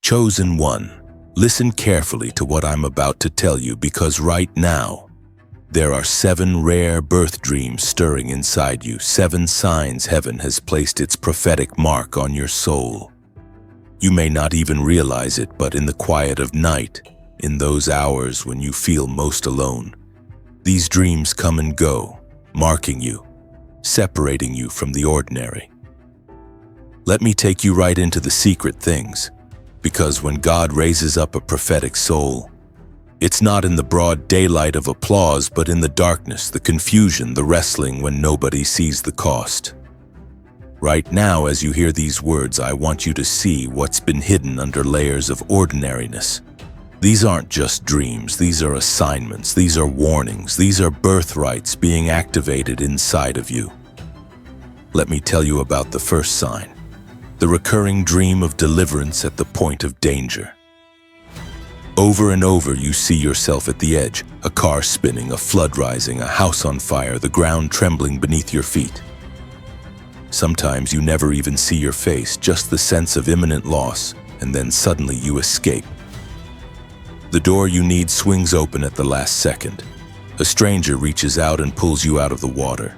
Chosen one, listen carefully to what I'm about to tell you, because right now, there are 7 rare birth dreams stirring inside you, 7 signs heaven has placed its prophetic mark on your soul. You may not even realize it, but in the quiet of night, in those hours when you feel most alone, these dreams come and go, marking you, separating you from the ordinary. Let me take you right into the secret things, because when God raises up a prophetic soul, it's not in the broad daylight of applause, but in the darkness, the confusion, the wrestling when nobody sees the cost. Right now, as you hear these words, I want you to see what's been hidden under layers of ordinariness. These aren't just dreams, these are assignments, these are warnings, these are birthrights being activated inside of you. Let me tell you about the first sign, the recurring dream of deliverance at the point of danger. Over and over you see yourself at the edge, a car spinning, a flood rising, a house on fire, the ground trembling beneath your feet. Sometimes you never even see your face, just the sense of imminent loss, and then suddenly you escape. The door you need swings open at the last second. A stranger reaches out and pulls you out of the water.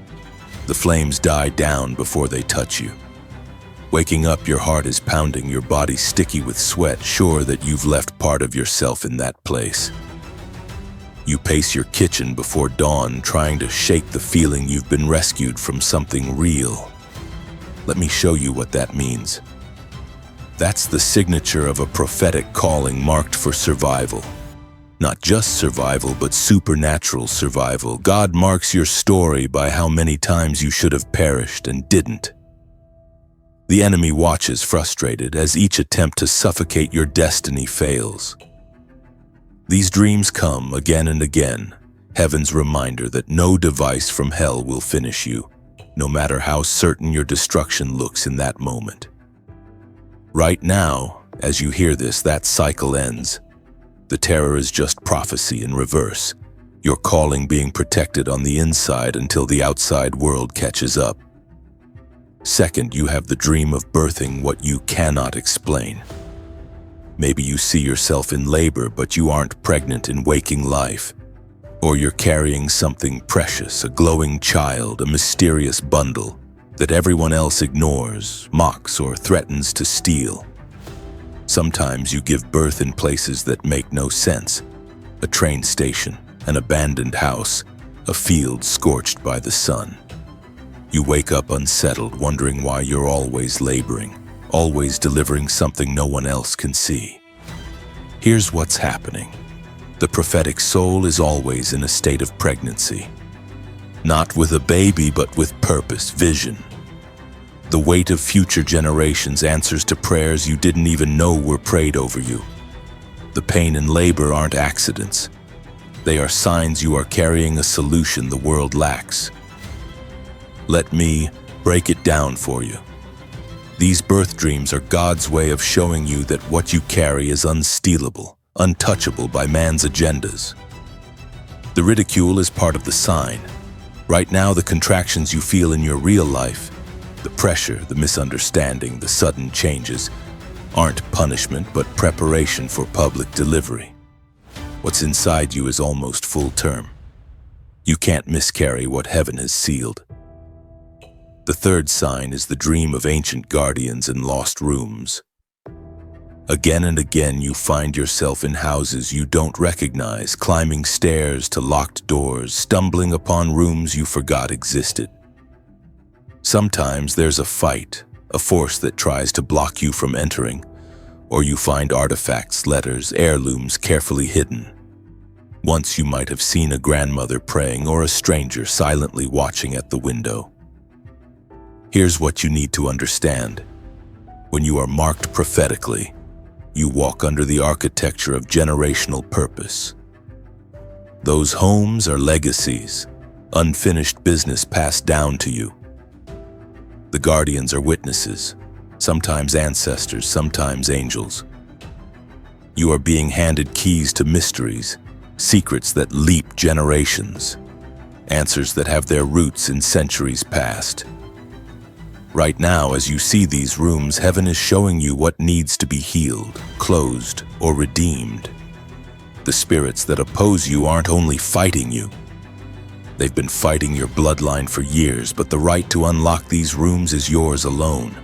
The flames die down before they touch you. Waking up, your heart is pounding, your body sticky with sweat, sure that you've left part of yourself in that place. You pace your kitchen before dawn, trying to shake the feeling you've been rescued from something real. Let me show you what that means. That's the signature of a prophetic calling marked for survival. Not just survival, but supernatural survival. God marks your story by how many times you should have perished and didn't. The enemy watches frustrated as each attempt to suffocate your destiny fails. These dreams come again and again, heaven's reminder that no device from hell will finish you, no matter how certain your destruction looks in that moment. Right now, as you hear this, that cycle ends. The terror is just prophecy in reverse, your calling being protected on the inside until the outside world catches up. Second, you have the dream of birthing what you cannot explain. Maybe you see yourself in labor, but you aren't pregnant in waking life. Or you're carrying something precious, a glowing child, a mysterious bundle that everyone else ignores, mocks, or threatens to steal. Sometimes you give birth in places that make no sense. A train station, an abandoned house, a field scorched by the sun. You wake up unsettled, wondering why you're always laboring, always delivering something no one else can see. Here's what's happening. The prophetic soul is always in a state of pregnancy. Not with a baby, but with purpose, vision. The weight of future generations, answers to prayers you didn't even know were prayed over you. The pain and labor aren't accidents. They are signs you are carrying a solution the world lacks. Let me break it down for you. These birth dreams are God's way of showing you that what you carry is unstealable, untouchable by man's agendas. The ridicule is part of the sign. Right now, the contractions you feel in your real life, the pressure, the misunderstanding, the sudden changes, aren't punishment but preparation for public delivery. What's inside you is almost full term. You can't miscarry what heaven has sealed. The third sign is the dream of ancient guardians and lost rooms. Again and again you find yourself in houses you don't recognize, climbing stairs to locked doors, stumbling upon rooms you forgot existed. Sometimes there's a fight, a force that tries to block you from entering, or you find artifacts, letters, heirlooms carefully hidden. Once you might have seen a grandmother praying or a stranger silently watching at the window. Here's what you need to understand. When you are marked prophetically, you walk under the architecture of generational purpose. Those homes are legacies, unfinished business passed down to you. The guardians are witnesses, sometimes ancestors, sometimes angels. You are being handed keys to mysteries, secrets that leap generations, answers that have their roots in centuries past. Right now, as you see these rooms, heaven is showing you what needs to be healed, closed, or redeemed. The spirits that oppose you aren't only fighting you. They've been fighting your bloodline for years, but the right to unlock these rooms is yours alone.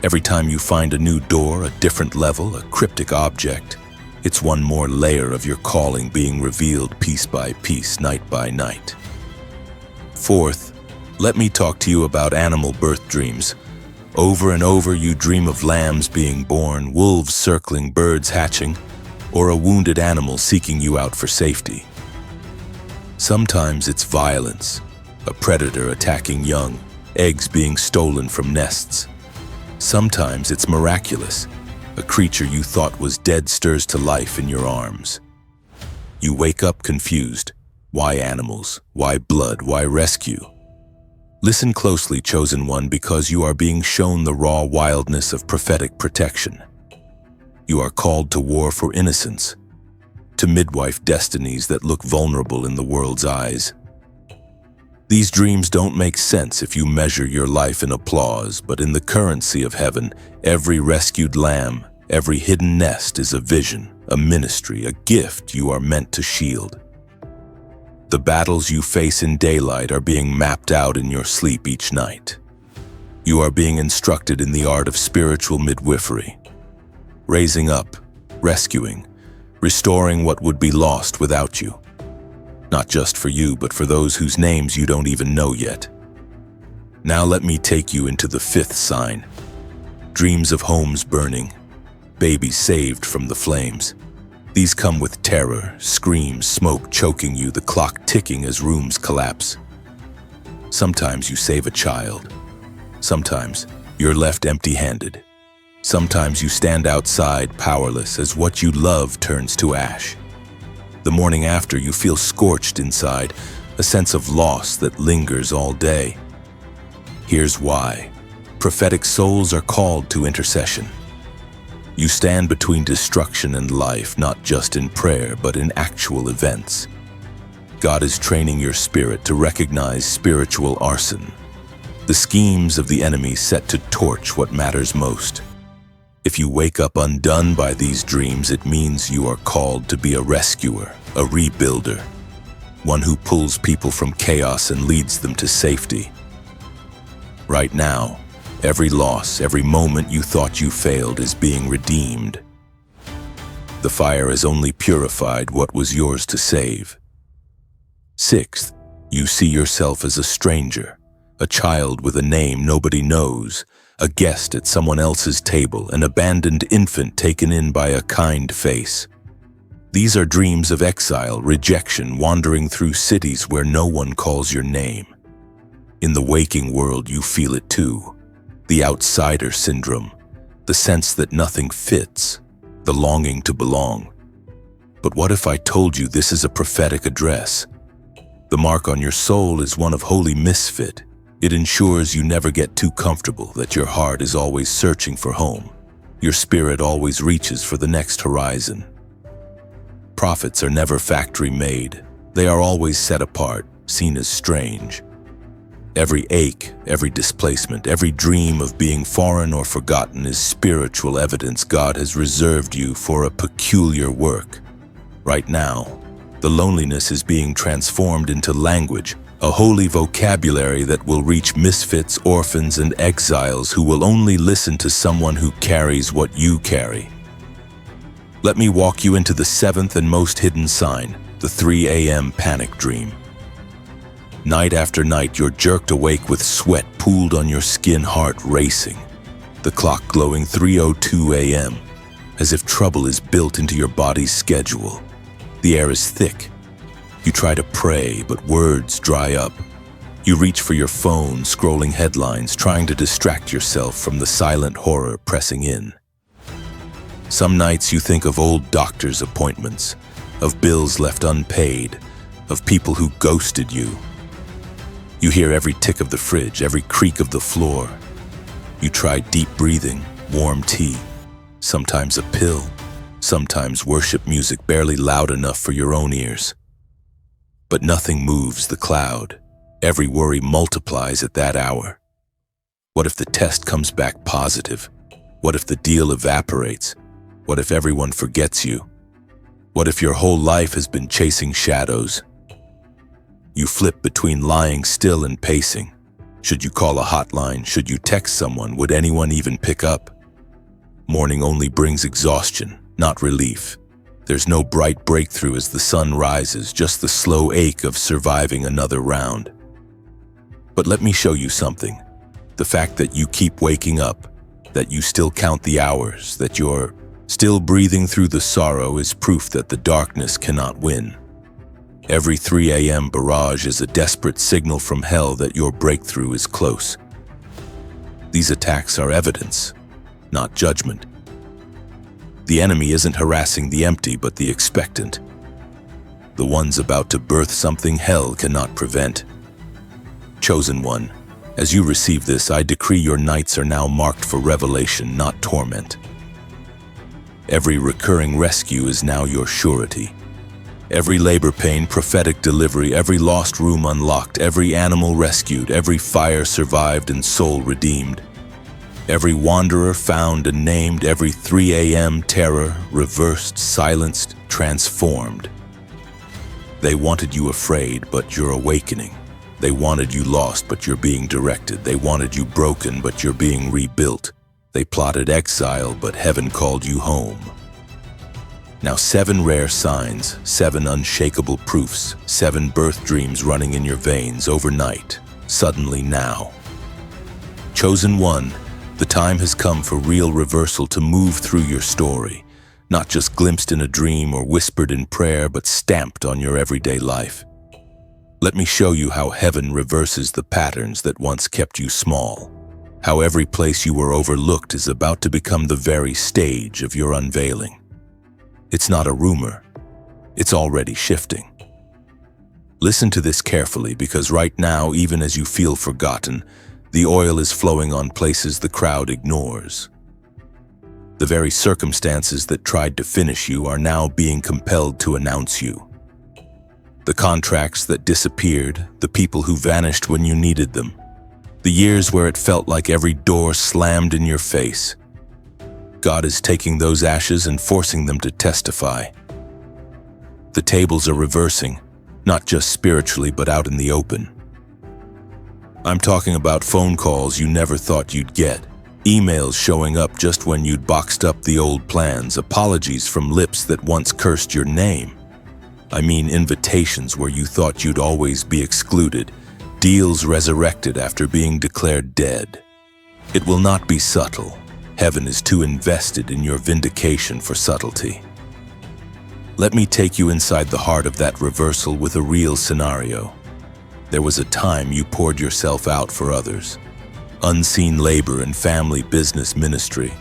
Every time you find a new door, a different level, a cryptic object, it's one more layer of your calling being revealed piece by piece, night by night. Fourth, let me talk to you about animal birth dreams. Over and over you dream of lambs being born, wolves circling, birds hatching, or a wounded animal seeking you out for safety. Sometimes it's violence, a predator attacking young, eggs being stolen from nests. Sometimes it's miraculous, a creature you thought was dead stirs to life in your arms. You wake up confused. Why animals? Why blood? Why rescue? Listen closely, chosen one, because you are being shown the raw wildness of prophetic protection. You are called to war for innocence, to midwife destinies that look vulnerable in the world's eyes. These dreams don't make sense if you measure your life in applause, but in the currency of heaven, every rescued lamb, every hidden nest is a vision, a ministry, a gift you are meant to shield. The battles you face in daylight are being mapped out in your sleep each night. You are being instructed in the art of spiritual midwifery, raising up, rescuing, restoring what would be lost without you. Not just for you, but for those whose names you don't even know yet. Now let me take you into the fifth sign. Dreams of homes burning, babies saved from the flames. These come with terror, screams, smoke choking you, the clock ticking as rooms collapse. Sometimes you save a child. Sometimes you're left empty-handed. Sometimes you stand outside powerless as what you love turns to ash. The morning after, you feel scorched inside, a sense of loss that lingers all day. Here's why. Prophetic souls are called to intercession. You stand between destruction and life, not just in prayer, but in actual events. God is training your spirit to recognize spiritual arson, the schemes of the enemy set to torch what matters most. If you wake up undone by these dreams, it means you are called to be a rescuer, a rebuilder, one who pulls people from chaos and leads them to safety. Right now, every loss, every moment you thought you failed is being redeemed. The fire has only purified what was yours to save. Sixth, you see yourself as a stranger, a child with a name nobody knows, a guest at someone else's table, an abandoned infant taken in by a kind face. These are dreams of exile, rejection, wandering through cities where no one calls your name. In the waking world, you feel it too. The outsider syndrome, the sense that nothing fits, the longing to belong. But what if I told you this is a prophetic address? The mark on your soul is one of holy misfit. It ensures you never get too comfortable, that your heart is always searching for home. Your spirit always reaches for the next horizon. Prophets are never factory-made. They are always set apart, seen as strange. Every ache, every displacement, every dream of being foreign or forgotten is spiritual evidence God has reserved you for a peculiar work. Right now, the loneliness is being transformed into language, a holy vocabulary that will reach misfits, orphans, and exiles who will only listen to someone who carries what you carry. Let me walk you into the seventh and most hidden sign, the 3 a.m. panic dream. Night after night, you're jerked awake with sweat pooled on your skin, heart racing. The clock glowing 3:02 a.m., as if trouble is built into your body's schedule. The air is thick. You try to pray, but words dry up. You reach for your phone, scrolling headlines, trying to distract yourself from the silent horror pressing in. Some nights you think of old doctor's appointments, of bills left unpaid, of people who ghosted you. You hear every tick of the fridge, every creak of the floor. You try deep breathing, warm tea, sometimes a pill, sometimes worship music barely loud enough for your own ears. But nothing moves the cloud. Every worry multiplies at that hour. What if the test comes back positive? What if the deal evaporates? What if everyone forgets you? What if your whole life has been chasing shadows? You flip between lying still and pacing. Should you call a hotline? Should you text someone? Would anyone even pick up? Morning only brings exhaustion, not relief. There's no bright breakthrough as the sun rises, just the slow ache of surviving another round. But let me show you something. The fact that you keep waking up, that you still count the hours, that you're still breathing through the sorrow is proof that the darkness cannot win. Every 3 a.m. barrage is a desperate signal from hell that your breakthrough is close. These attacks are evidence, not judgment. The enemy isn't harassing the empty, but the expectant. The ones about to birth something hell cannot prevent. Chosen one, as you receive this, I decree your nights are now marked for revelation, not torment. Every recurring rescue is now your surety. Every labor pain, prophetic delivery, every lost room unlocked, every animal rescued, every fire survived and soul redeemed. Every wanderer found and named, every 3 a.m. terror reversed, silenced, transformed. They wanted you afraid, but you're awakening. They wanted you lost, but you're being directed. They wanted you broken, but you're being rebuilt. They plotted exile, but heaven called you home. Now 7 rare signs, 7 unshakable proofs, 7 birth dreams running in your veins overnight, suddenly now. Chosen one, the time has come for real reversal to move through your story, not just glimpsed in a dream or whispered in prayer, but stamped on your everyday life. Let me show you how heaven reverses the patterns that once kept you small, how every place you were overlooked is about to become the very stage of your unveiling. It's not a rumor, it's already shifting. Listen to this carefully, because right now, even as you feel forgotten, the oil is flowing on places the crowd ignores. The very circumstances that tried to finish you are now being compelled to announce you. The contracts that disappeared, the people who vanished when you needed them, the years where it felt like every door slammed in your face. God is taking those ashes and forcing them to testify. The tables are reversing, not just spiritually, but out in the open. I'm talking about phone calls you never thought you'd get, emails showing up just when you'd boxed up the old plans, apologies from lips that once cursed your name. I mean invitations where you thought you'd always be excluded, deals resurrected after being declared dead. It will not be subtle. Heaven is too invested in your vindication for subtlety. Let me take you inside the heart of that reversal with a real scenario. There was a time you poured yourself out for others. Unseen labor in family, business, ministry.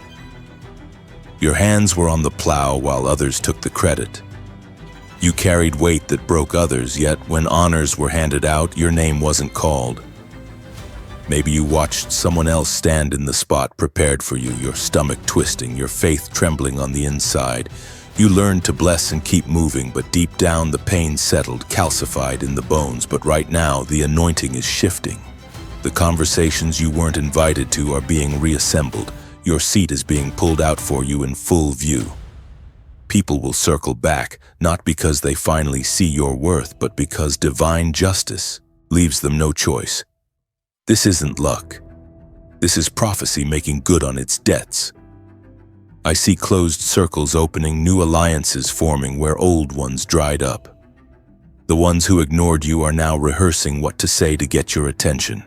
Your hands were on the plow while others took the credit. You carried weight that broke others, yet when honors were handed out, your name wasn't called. Maybe you watched someone else stand in the spot prepared for you, your stomach twisting, your faith trembling on the inside. You learned to bless and keep moving, but deep down the pain settled, calcified in the bones. But right now, the anointing is shifting. The conversations you weren't invited to are being reassembled. Your seat is being pulled out for you in full view. People will circle back, not because they finally see your worth, but because divine justice leaves them no choice. This isn't luck. This is prophecy making good on its debts. I see closed circles opening, new alliances forming where old ones dried up. The ones who ignored you are now rehearsing what to say to get your attention.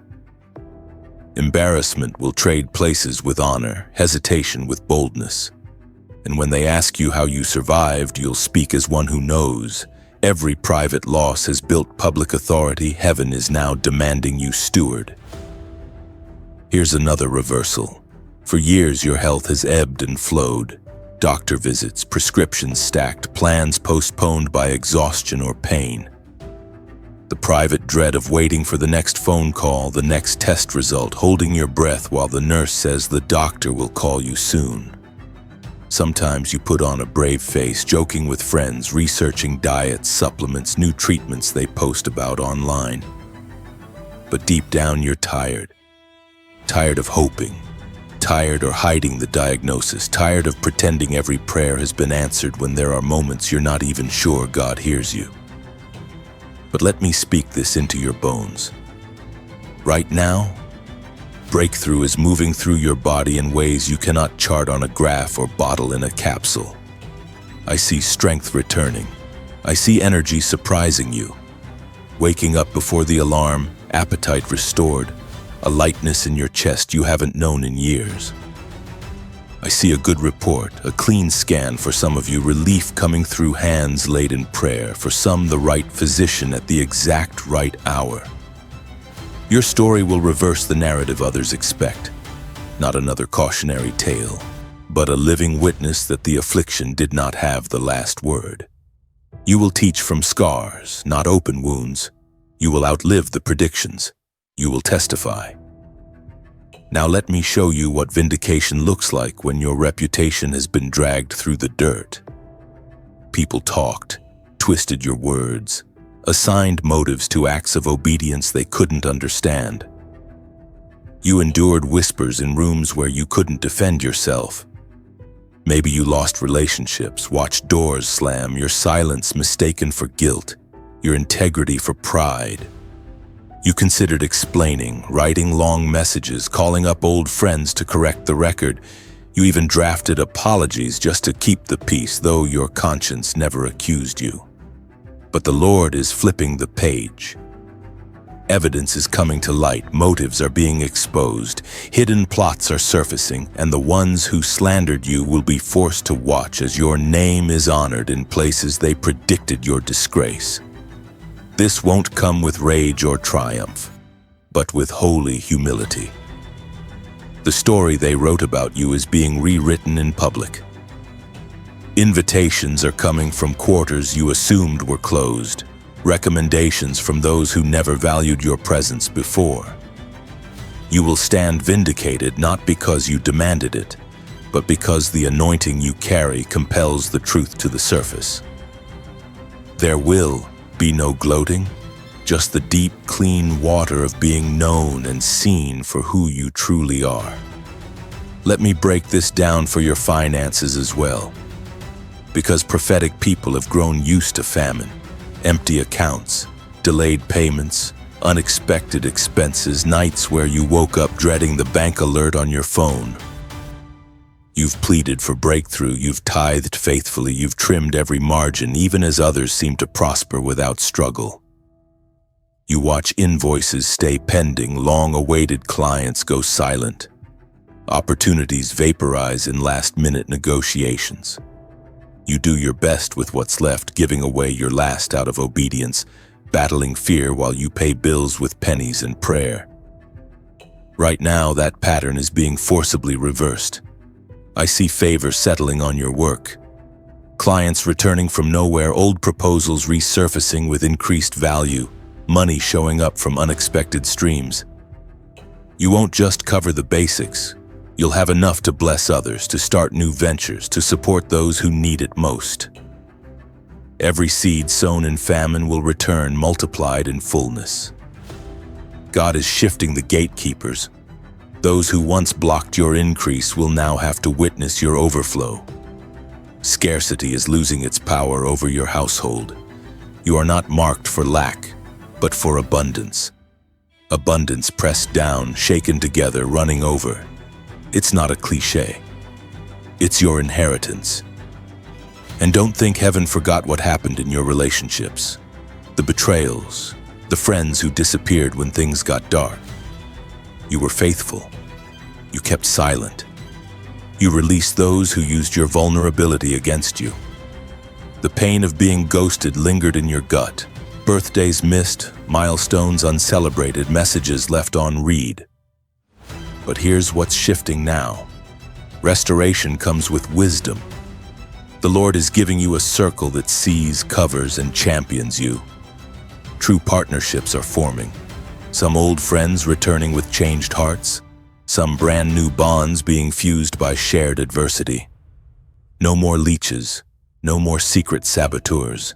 Embarrassment will trade places with honor, hesitation with boldness. And when they ask you how you survived, you'll speak as one who knows. Every private loss has built public authority. Heaven is now demanding you steward. Here's another reversal. For years, your health has ebbed and flowed. Doctor visits, prescriptions stacked, plans postponed by exhaustion or pain. The private dread of waiting for the next phone call, the next test result, holding your breath while the nurse says the doctor will call you soon. Sometimes you put on a brave face, joking with friends, researching diets, supplements, new treatments they post about online. But deep down, you're tired. tired of hoping, tired or hiding the diagnosis, tired of pretending every prayer has been answered when there are moments you're not even sure God hears you. But let me speak this into your bones. Right now, breakthrough is moving through your body in ways you cannot chart on a graph or bottle in a capsule. I see strength returning. I see energy surprising you. Waking up before the alarm, appetite restored, a lightness in your chest you haven't known in years. I see a good report, a clean scan for some of you, relief coming through hands laid in prayer, for some the right physician at the exact right hour. Your story will reverse the narrative others expect, not another cautionary tale, but a living witness that the affliction did not have the last word. You will teach from scars, not open wounds. You will outlive the predictions. You will testify. Now let me show you what vindication looks like when your reputation has been dragged through the dirt. People talked, twisted your words, assigned motives to acts of obedience they couldn't understand. You endured whispers in rooms where you couldn't defend yourself. Maybe you lost relationships, watched doors slam, your silence mistaken for guilt, your integrity for pride. You considered explaining, writing long messages, calling up old friends to correct the record. You even drafted apologies just to keep the peace, though your conscience never accused you. But the Lord is flipping the page. Evidence is coming to light, motives are being exposed, hidden plots are surfacing, and the ones who slandered you will be forced to watch as your name is honored in places they predicted your disgrace. This won't come with rage or triumph, but with holy humility. The story they wrote about you is being rewritten in public. Invitations are coming from quarters you assumed were closed, recommendations from those who never valued your presence before. You will stand vindicated not because you demanded it, but because the anointing you carry compels the truth to the surface. There will be no gloating, just the deep, clean water of being known and seen for who you truly are. Let me break this down for your finances as well, because prophetic people have grown used to famine, empty accounts, delayed payments, unexpected expenses, nights where you woke up dreading the bank alert on your phone. You've pleaded for breakthrough, you've tithed faithfully, you've trimmed every margin, even as others seem to prosper without struggle. You watch invoices stay pending, long-awaited clients go silent. Opportunities vaporize in last-minute negotiations. You do your best with what's left, giving away your last out of obedience, battling fear while you pay bills with pennies and prayer. Right now, that pattern is being forcibly reversed. I see favor settling on your work. Clients returning from nowhere, old proposals resurfacing with increased value, money showing up from unexpected streams. You won't just cover the basics. You'll have enough to bless others, to start new ventures, to support those who need it most. Every seed sown in famine will return multiplied in fullness. God is shifting the gatekeepers. Those who once blocked your increase will now have to witness your overflow. Scarcity is losing its power over your household. You are not marked for lack, but for abundance. Abundance pressed down, shaken together, running over. It's not a cliche. It's your inheritance. And don't think heaven forgot what happened in your relationships. The betrayals, the friends who disappeared when things got dark. You were faithful. You kept silent. You released those who used your vulnerability against you. The pain of being ghosted lingered in your gut. Birthdays missed, milestones uncelebrated, messages left on read. But here's what's shifting now. Restoration comes with wisdom. The Lord is giving you a circle that sees, covers, and champions you. True partnerships are forming. Some old friends returning with changed hearts, some brand new bonds being fused by shared adversity. No more leeches, no more secret saboteurs.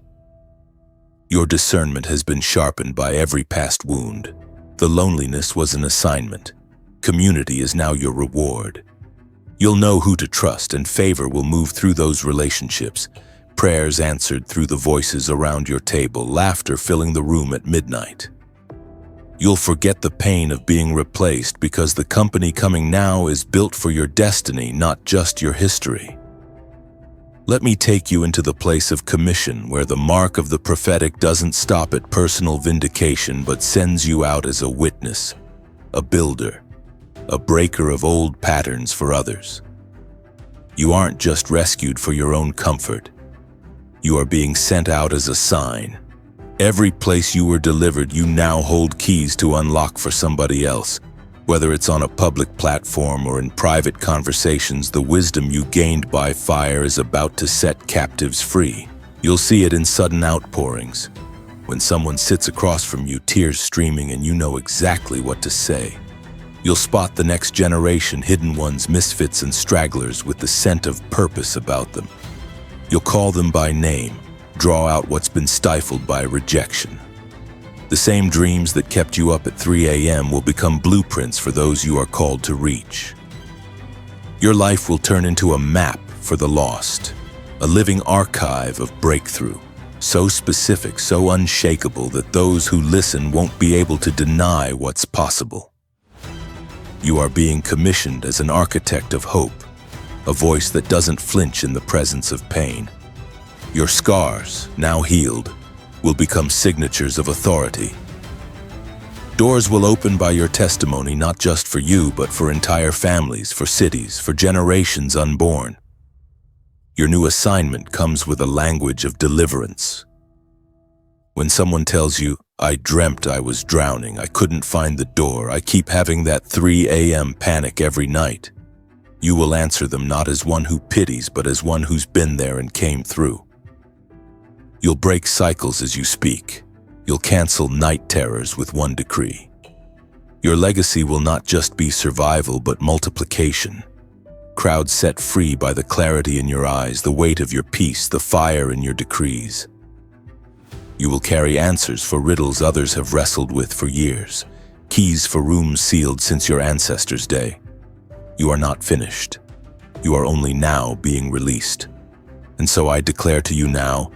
Your discernment has been sharpened by every past wound. The loneliness was an assignment. Community is now your reward. You'll know who to trust, and favor will move through those relationships. Prayers answered through the voices around your table, laughter filling the room at midnight. You'll forget the pain of being replaced because the company coming now is built for your destiny, not just your history. Let me take you into the place of commission, where the mark of the prophetic doesn't stop at personal vindication but sends you out as a witness, a builder, a breaker of old patterns for others. You aren't just rescued for your own comfort. You are being sent out as a sign. Every place you were delivered, you now hold keys to unlock for somebody else. Whether it's on a public platform or in private conversations, the wisdom you gained by fire is about to set captives free. You'll see it in sudden outpourings. When someone sits across from you, tears streaming, and you know exactly what to say. You'll spot the next generation, hidden ones, misfits and stragglers with the scent of purpose about them. You'll call them by name, draw out what's been stifled by rejection. The same dreams that kept you up at 3 a.m. will become blueprints for those you are called to reach. Your life will turn into a map for the lost, a living archive of breakthrough, so specific, so unshakable that those who listen won't be able to deny what's possible. You are being commissioned as an architect of hope, a voice that doesn't flinch in the presence of pain. Your scars, now healed, will become signatures of authority. Doors will open by your testimony, not just for you, but for entire families, for cities, for generations unborn. Your new assignment comes with a language of deliverance. When someone tells you, "I dreamt I was drowning, I couldn't find the door, I keep having that 3 a.m. panic every night," you will answer them not as one who pities, but as one who's been there and came through. You'll break cycles as you speak. You'll cancel night terrors with one decree. Your legacy will not just be survival, but multiplication. Crowds set free by the clarity in your eyes, the weight of your peace, the fire in your decrees. You will carry answers for riddles others have wrestled with for years, keys for rooms sealed since your ancestors' day. You are not finished. You are only now being released. And so I declare to you now,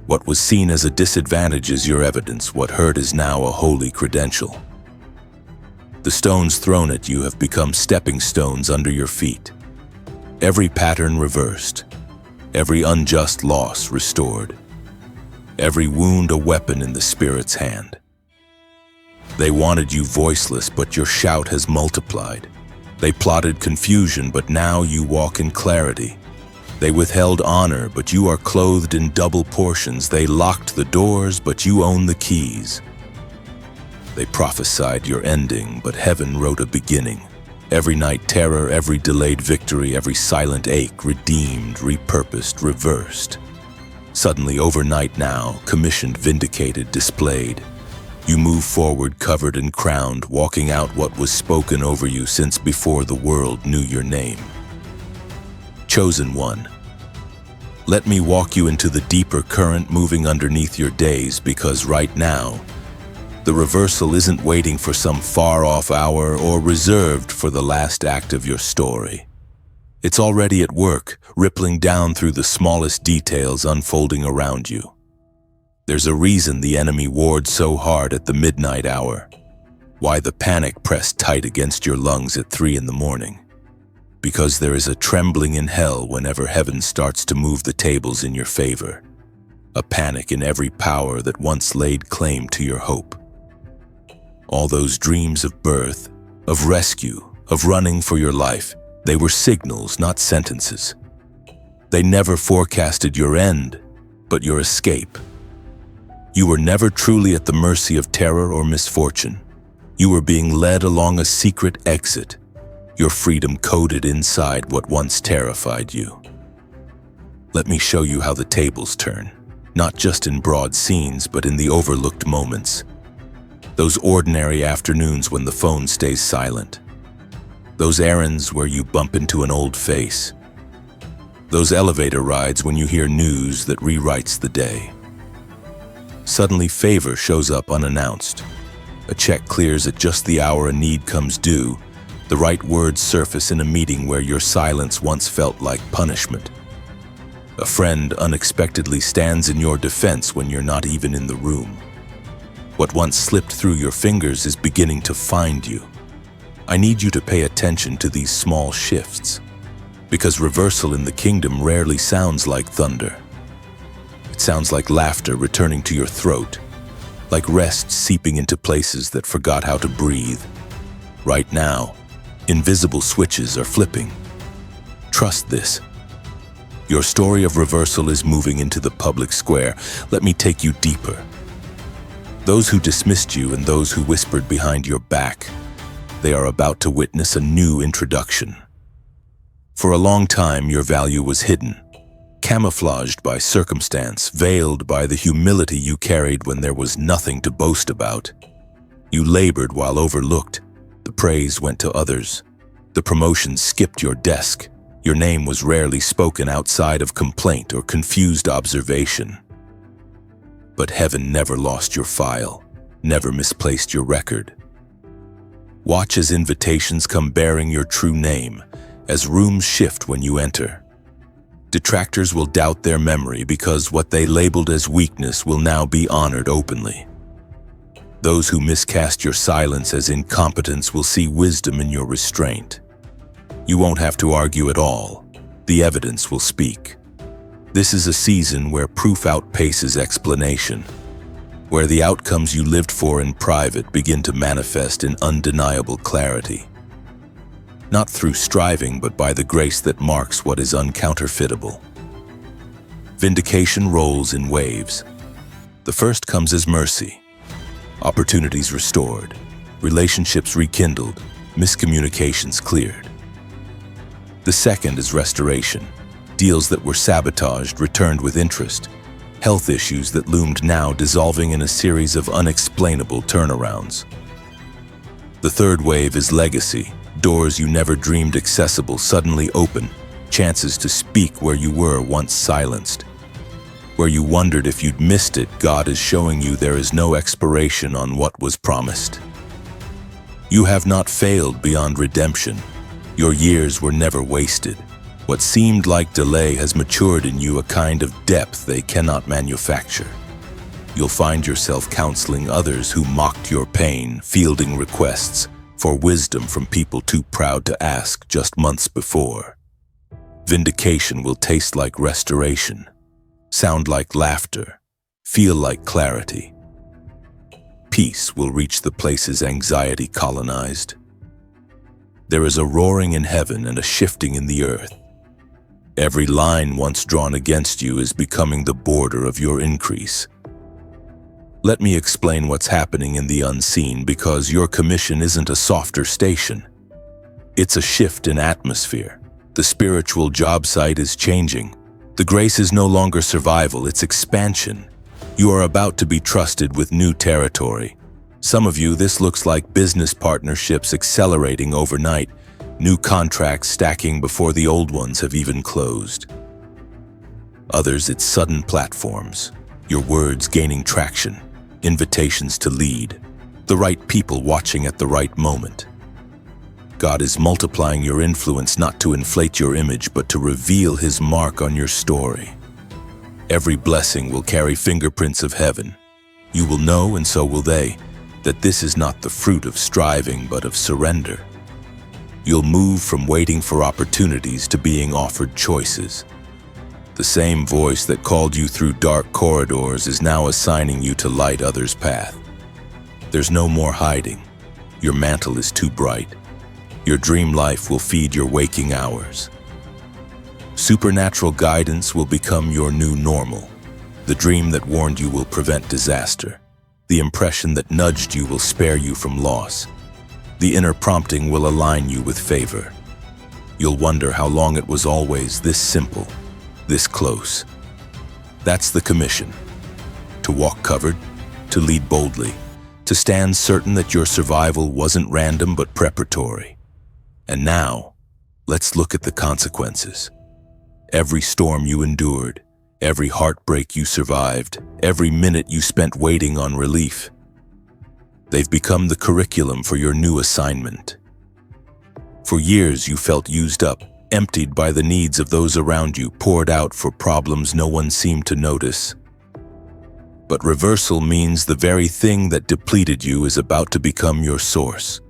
what was seen as a disadvantage is your evidence. What hurt is now a holy credential. The stones thrown at you have become stepping stones under your feet. Every pattern reversed, every unjust loss restored, every wound a weapon in the Spirit's hand. They wanted you voiceless, but your shout has multiplied. They plotted confusion, but now you walk in clarity. They withheld honor, but you are clothed in double portions. They locked the doors, but you own the keys. They prophesied your ending, but heaven wrote a beginning. Every night terror, every delayed victory, every silent ache, redeemed, repurposed, reversed. Suddenly, overnight now, commissioned, vindicated, displayed. You move forward, covered and crowned, walking out what was spoken over you since before the world knew your name. Chosen one, let me walk you into the deeper current moving underneath your days, because right now, the reversal isn't waiting for some far-off hour or reserved for the last act of your story. It's already at work, rippling down through the smallest details unfolding around you. There's a reason the enemy warred so hard at the midnight hour, why the panic pressed tight against your lungs at 3 in the morning. Because there is a trembling in hell whenever heaven starts to move the tables in your favor. A panic in every power that once laid claim to your hope. All those dreams of birth, of rescue, of running for your life, they were signals, not sentences. They never forecasted your end, but your escape. You were never truly at the mercy of terror or misfortune. You were being led along a secret exit, your freedom coded inside what once terrified you. Let me show you how the tables turn, not just in broad scenes, but in the overlooked moments. Those ordinary afternoons when the phone stays silent. Those errands where you bump into an old face. Those elevator rides when you hear news that rewrites the day. Suddenly favor shows up unannounced. A check clears at just the hour a need comes due, The right words surface in a meeting where your silence once felt like punishment. A friend unexpectedly stands in your defense when you're not even in the room. What once slipped through your fingers is beginning to find you. I need you to pay attention to these small shifts, because reversal in the kingdom rarely sounds like thunder. It sounds like laughter returning to your throat, like rest seeping into places that forgot how to breathe. Right now, invisible switches are flipping. Trust this. Your story of reversal is moving into the public square. Let me take you deeper. Those who dismissed you and those who whispered behind your back, they are about to witness a new introduction. For a long time, your value was hidden, camouflaged by circumstance, veiled by the humility you carried when there was nothing to boast about. You labored while overlooked. The praise went to others. The promotions skipped your desk. Your name was rarely spoken outside of complaint or confused observation. But heaven never lost your file, never misplaced your record. Watch as invitations come bearing your true name, as rooms shift when you enter. Detractors will doubt their memory because what they labeled as weakness will now be honored openly. Those who miscast your silence as incompetence will see wisdom in your restraint. You won't have to argue at all. The evidence will speak. This is a season where proof outpaces explanation, where the outcomes you lived for in private begin to manifest in undeniable clarity. Not through striving, but by the grace that marks what is uncounterfeitable. Vindication rolls in waves. The first comes as mercy. Opportunities restored, relationships rekindled, miscommunications cleared. The second is restoration. Deals that were sabotaged returned with interest. Health issues that loomed now dissolving in a series of unexplainable turnarounds. The third wave is legacy. Doors you never dreamed accessible suddenly open. Chances to speak where you were once silenced. Where you wondered if you'd missed it, God is showing you there is no expiration on what was promised. You have not failed beyond redemption. Your years were never wasted. What seemed like delay has matured in you a kind of depth they cannot manufacture. You'll find yourself counseling others who mocked your pain, fielding requests for wisdom from people too proud to ask just months before. Vindication will taste like restoration, sound like laughter, feel like clarity. Peace will reach the places anxiety colonized. There is a roaring in heaven and a shifting in the earth. Every line once drawn against you is becoming the border of your increase. Let me explain what's happening in the unseen, because your commission isn't a softer station. It's a shift in atmosphere. The spiritual job site is changing. The grace is no longer survival, it's expansion. You are about to be trusted with new territory. Some of you, this looks like business partnerships accelerating overnight, new contracts stacking before the old ones have even closed. Others, it's sudden platforms, your words gaining traction, invitations to lead, the right people watching at the right moment. God is multiplying your influence not to inflate your image, but to reveal His mark on your story. Every blessing will carry fingerprints of heaven. You will know, and so will they, that this is not the fruit of striving, but of surrender. You'll move from waiting for opportunities to being offered choices. The same voice that called you through dark corridors is now assigning you to light others' path. There's no more hiding. Your mantle is too bright. Your dream life will feed your waking hours. Supernatural guidance will become your new normal. The dream that warned you will prevent disaster. The impression that nudged you will spare you from loss. The inner prompting will align you with favor. You'll wonder how long it was always this simple, this close. That's the commission. To walk covered, to lead boldly, to stand certain that your survival wasn't random but preparatory. And now, let's look at the consequences. Every storm you endured, every heartbreak you survived, every minute you spent waiting on relief, they've become the curriculum for your new assignment. For years you felt used up, emptied by the needs of those around you, poured out for problems no one seemed to notice. But reversal means the very thing that depleted you is about to become your source.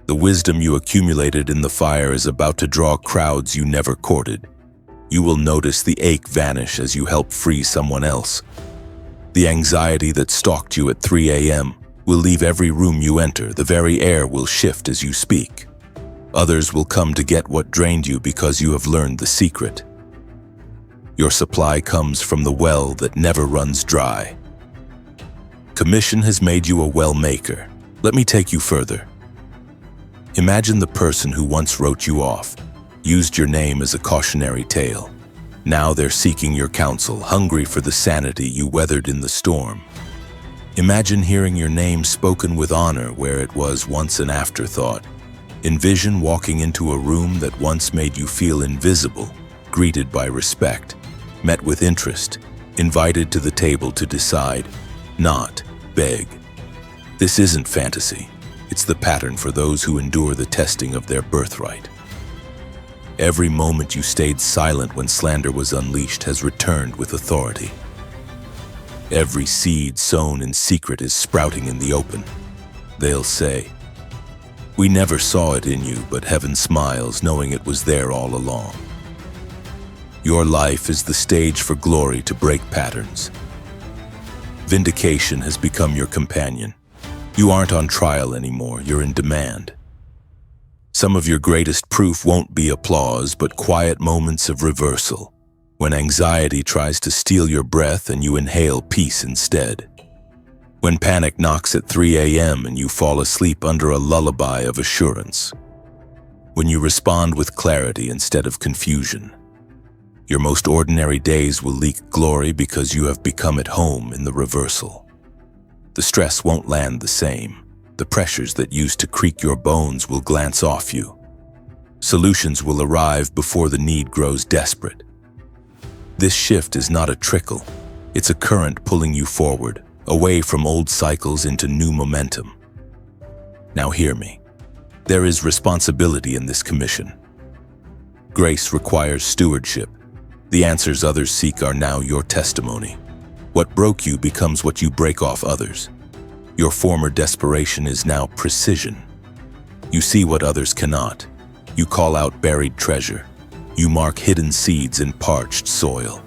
The wisdom you accumulated in the fire is about to draw crowds you never courted. You will notice the ache vanish as you help free someone else. The anxiety that stalked you at 3 a.m. will leave every room you enter. The very air will shift as you speak. Others will come to get what drained you because you have learned the secret. Your supply comes from the well that never runs dry. Commission has made you a well maker. Let me take you further. Imagine the person who once wrote you off, used your name as a cautionary tale. Now they're seeking your counsel, hungry for the sanity you weathered in the storm. Imagine hearing your name spoken with honor where it was once an afterthought. Envision walking into a room that once made you feel invisible, greeted by respect, met with interest, invited to the table to decide, not beg. This isn't fantasy. It's the pattern for those who endure the testing of their birthright. Every moment you stayed silent when slander was unleashed has returned with authority. Every seed sown in secret is sprouting in the open. They'll say, "We never saw it in you, but heaven smiles knowing it was there all along." Your life is the stage for glory to break patterns. Vindication has become your companion. You aren't on trial anymore, you're in demand. Some of your greatest proof won't be applause, but quiet moments of reversal, when anxiety tries to steal your breath and you inhale peace instead. When panic knocks at 3 a.m. and you fall asleep under a lullaby of assurance. When you respond with clarity instead of confusion. Your most ordinary days will leak glory because you have become at home in the reversal. The stress won't land the same. The pressures that used to creak your bones will glance off you. Solutions will arrive before the need grows desperate. This shift is not a trickle. It's a current pulling you forward, away from old cycles into new momentum. Now hear me. There is responsibility in this commission. Grace requires stewardship. The answers others seek are now your testimony. What broke you becomes what you break off others. Your former desperation is now precision. You see what others cannot. You call out buried treasure. You mark hidden seeds in parched soil.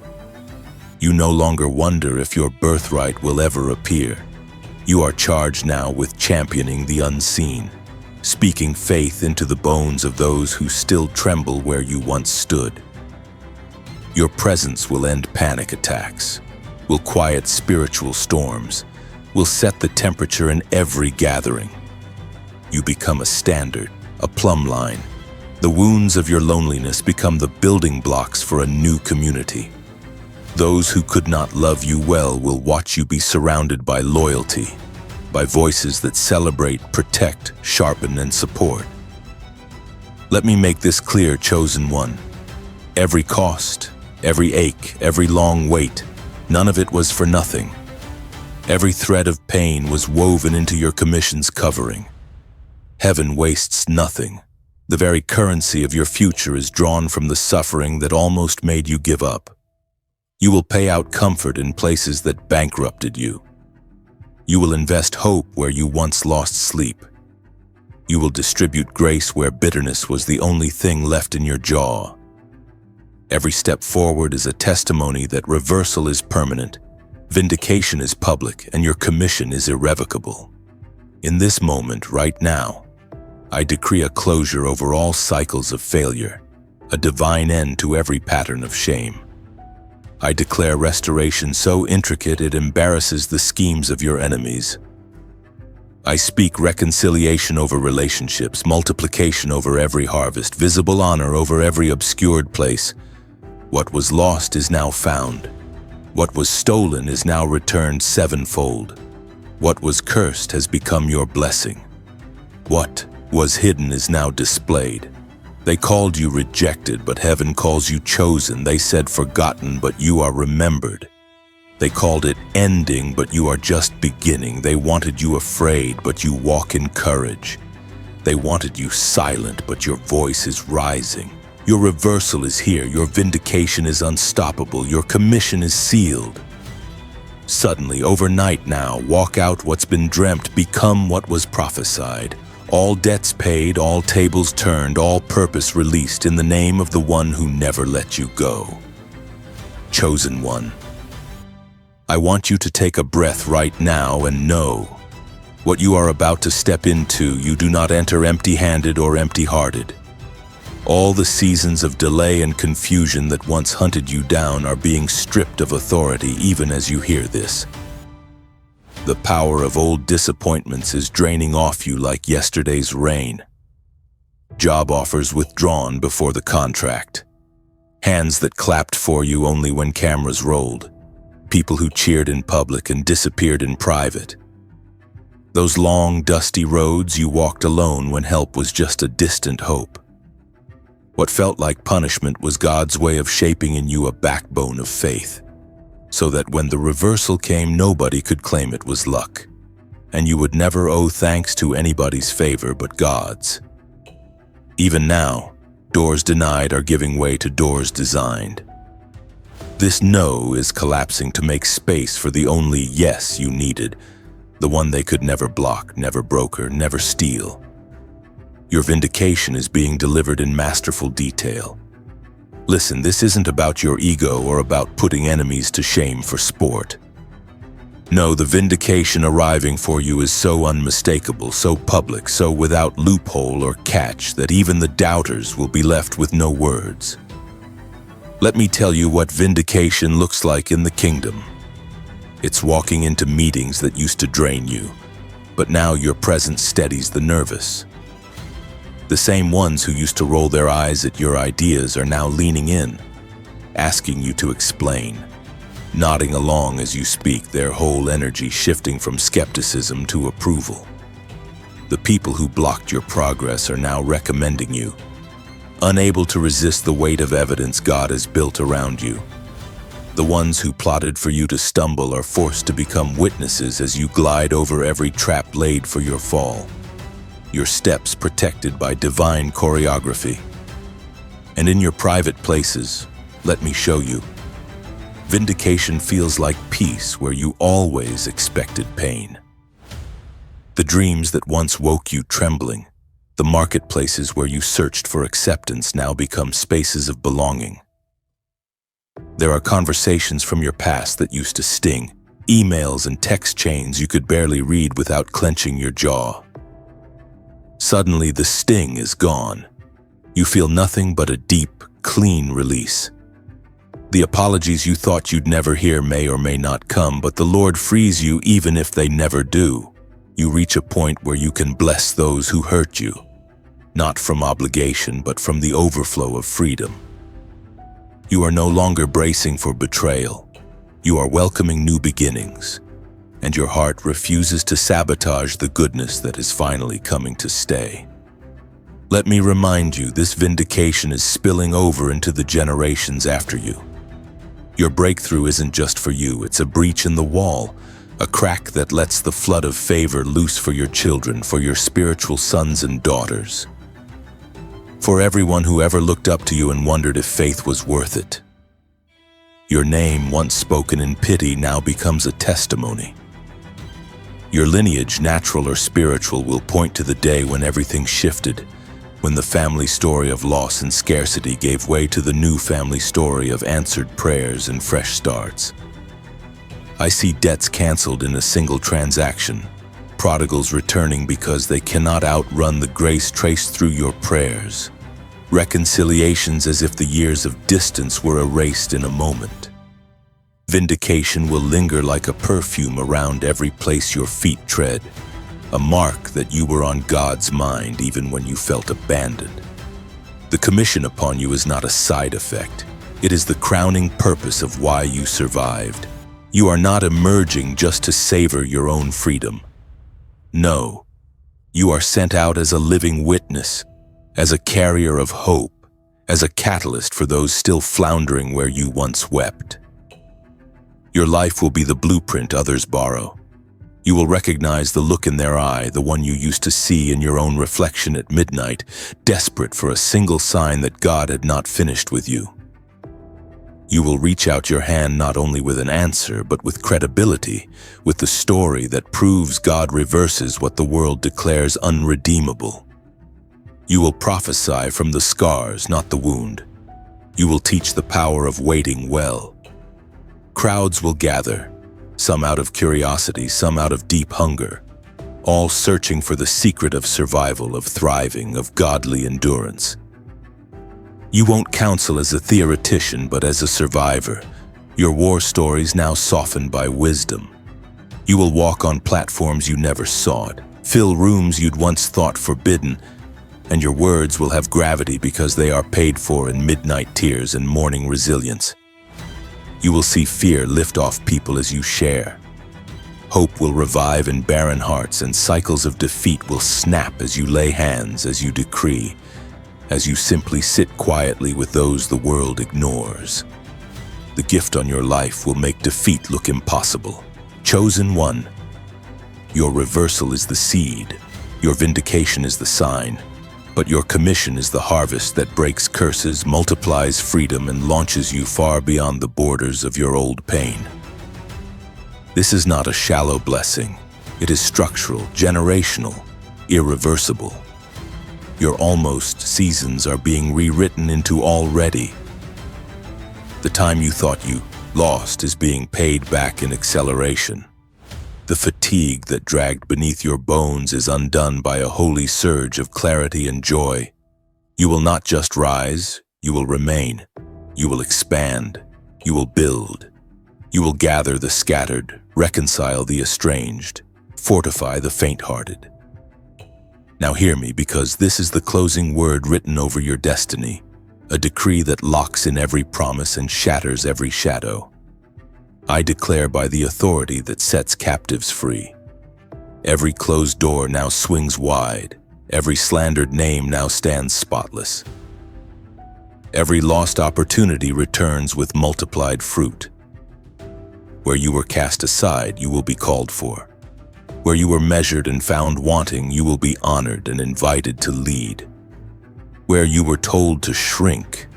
You no longer wonder if your birthright will ever appear. You are charged now with championing the unseen, speaking faith into the bones of those who still tremble where you once stood. Your presence will end panic attacks, will quiet spiritual storms, will set the temperature in every gathering. You become a standard, a plumb line. The wounds of your loneliness become the building blocks for a new community. Those who could not love you well will watch you be surrounded by loyalty, by voices that celebrate, protect, sharpen, and support. Let me make this clear, chosen one. Every cost, every ache, every long wait, none of it was for nothing. Every thread of pain was woven into your commission's covering. Heaven wastes nothing. The very currency of your future is drawn from the suffering that almost made you give up. You will pay out comfort in places that bankrupted you. You will invest hope where you once lost sleep. You will distribute grace where bitterness was the only thing left in your jaw. Every step forward is a testimony that reversal is permanent, vindication is public, and your commission is irrevocable. In this moment, right now, I decree a closure over all cycles of failure, a divine end to every pattern of shame. I declare restoration so intricate it embarrasses the schemes of your enemies. I speak reconciliation over relationships, multiplication over every harvest, visible honor over every obscured place. What was lost is now found. What was stolen is now returned sevenfold. What was cursed has become your blessing. What was hidden is now displayed. They called you rejected, but heaven calls you chosen. They said forgotten, but you are remembered. They called it ending, but you are just beginning. They wanted you afraid, but you walk in courage. They wanted you silent, but your voice is rising. Your reversal is here. Your vindication is unstoppable. Your commission is sealed. Suddenly, overnight now, walk out what's been dreamt, become what was prophesied. All debts paid, all tables turned, all purpose released in the name of the one who never let you go. Chosen one, I want you to take a breath right now and know what you are about to step into. You do not enter empty-handed or empty-hearted. All the seasons of delay and confusion that once hunted you down are being stripped of authority even as you hear this. The power of old disappointments is draining off you like yesterday's rain. Job offers withdrawn before the contract. Hands that clapped for you only when cameras rolled. People who cheered in public and disappeared in private. Those long, dusty roads you walked alone when help was just a distant hope. What felt like punishment was God's way of shaping in you a backbone of faith, so that when the reversal came, nobody could claim it was luck, and you would never owe thanks to anybody's favor but God's. Even now, doors denied are giving way to doors designed. This no is collapsing to make space for the only yes you needed, the one they could never block, never broker, never steal. Your vindication is being delivered in masterful detail. Listen, this isn't about your ego or about putting enemies to shame for sport. No, the vindication arriving for you is so unmistakable, so public, so without loophole or catch that even the doubters will be left with no words. Let me tell you what vindication looks like in the kingdom. It's walking into meetings that used to drain you, but now your presence steadies the nervous. The same ones who used to roll their eyes at your ideas are now leaning in, asking you to explain, nodding along as you speak, their whole energy shifting from skepticism to approval. The people who blocked your progress are now recommending you, unable to resist the weight of evidence God has built around you. The ones who plotted for you to stumble are forced to become witnesses as you glide over every trap laid for your fall. Your steps protected by divine choreography. And in your private places, let me show you. Vindication feels like peace where you always expected pain. The dreams that once woke you trembling, the marketplaces where you searched for acceptance now become spaces of belonging. There are conversations from your past that used to sting, emails and text chains you could barely read without clenching your jaw. Suddenly, the sting is gone. You feel nothing but a deep, clean release. The apologies you thought you'd never hear may or may not come, but the Lord frees you even if they never do. You reach a point where you can bless those who hurt you, not from obligation, but from the overflow of freedom. You are no longer bracing for betrayal. You are welcoming new beginnings, and your heart refuses to sabotage the goodness that is finally coming to stay. Let me remind you, this vindication is spilling over into the generations after you. Your breakthrough isn't just for you, it's a breach in the wall, a crack that lets the flood of favor loose for your children, for your spiritual sons and daughters. For everyone who ever looked up to you and wondered if faith was worth it. Your name, once spoken in pity, now becomes a testimony. Your lineage, natural or spiritual, will point to the day when everything shifted, when the family story of loss and scarcity gave way to the new family story of answered prayers and fresh starts. I see debts canceled in a single transaction, prodigals returning because they cannot outrun the grace traced through your prayers, reconciliations as if the years of distance were erased in a moment. Vindication will linger like a perfume around every place your feet tread, a mark that you were on God's mind even when you felt abandoned. The commission upon you is not a side effect. It is the crowning purpose of why you survived. You are not emerging just to savor your own freedom. No, you are sent out as a living witness, as a carrier of hope, as a catalyst for those still floundering where you once wept. Your life will be the blueprint others borrow. You will recognize the look in their eye, the one you used to see in your own reflection at midnight, desperate for a single sign that God had not finished with you. You will reach out your hand not only with an answer, but with credibility, with the story that proves God reverses what the world declares unredeemable. You will prophesy from the scars, not the wound. You will teach the power of waiting well. Crowds will gather, some out of curiosity, some out of deep hunger, all searching for the secret of survival, of thriving, of godly endurance. You won't counsel as a theoretician, but as a survivor, your war stories now softened by wisdom. You will walk on platforms you never sought, fill rooms you'd once thought forbidden, and your words will have gravity because they are paid for in midnight tears and morning resilience. You will see fear lift off people as you share. Hope will revive in barren hearts, and cycles of defeat will snap as you lay hands, as you decree, as you simply sit quietly with those the world ignores. The gift on your life will make defeat look impossible. Chosen one, your reversal is the seed, your vindication is the sign, but your commission is the harvest that breaks curses, multiplies freedom, and launches you far beyond the borders of your old pain. This is not a shallow blessing. It is structural, generational, irreversible. Your almost seasons are being rewritten into already. The time you thought you lost is being paid back in acceleration. The fatigue that dragged beneath your bones is undone by a holy surge of clarity and joy. You will not just rise, you will remain. You will expand. You will build. You will gather the scattered, reconcile the estranged, fortify the faint-hearted. Now hear me, because this is the closing word written over your destiny, a decree that locks in every promise and shatters every shadow. I declare by the authority that sets captives free. Every closed door now swings wide. Every slandered name now stands spotless. Every lost opportunity returns with multiplied fruit. Where you were cast aside, you will be called for. Where you were measured and found wanting, you will be honored and invited to lead. Where you were told to shrink,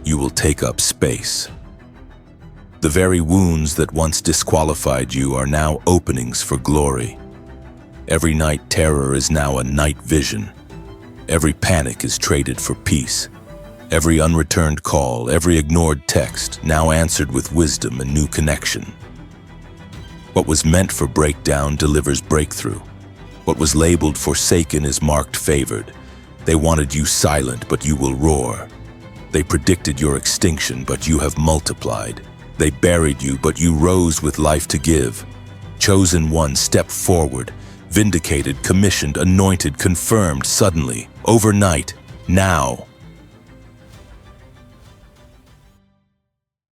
you will take up space. The very wounds that once disqualified you are now openings for glory. Every night terror is now a night vision. Every panic is traded for peace. Every unreturned call, every ignored text, now answered with wisdom and new connection. What was meant for breakdown delivers breakthrough. What was labeled forsaken is marked favored. They wanted you silent, but you will roar. They predicted your extinction, but you have multiplied. They buried you, but you rose with life to give. Chosen one, step forward. Vindicated, commissioned, anointed, confirmed, suddenly, overnight, now.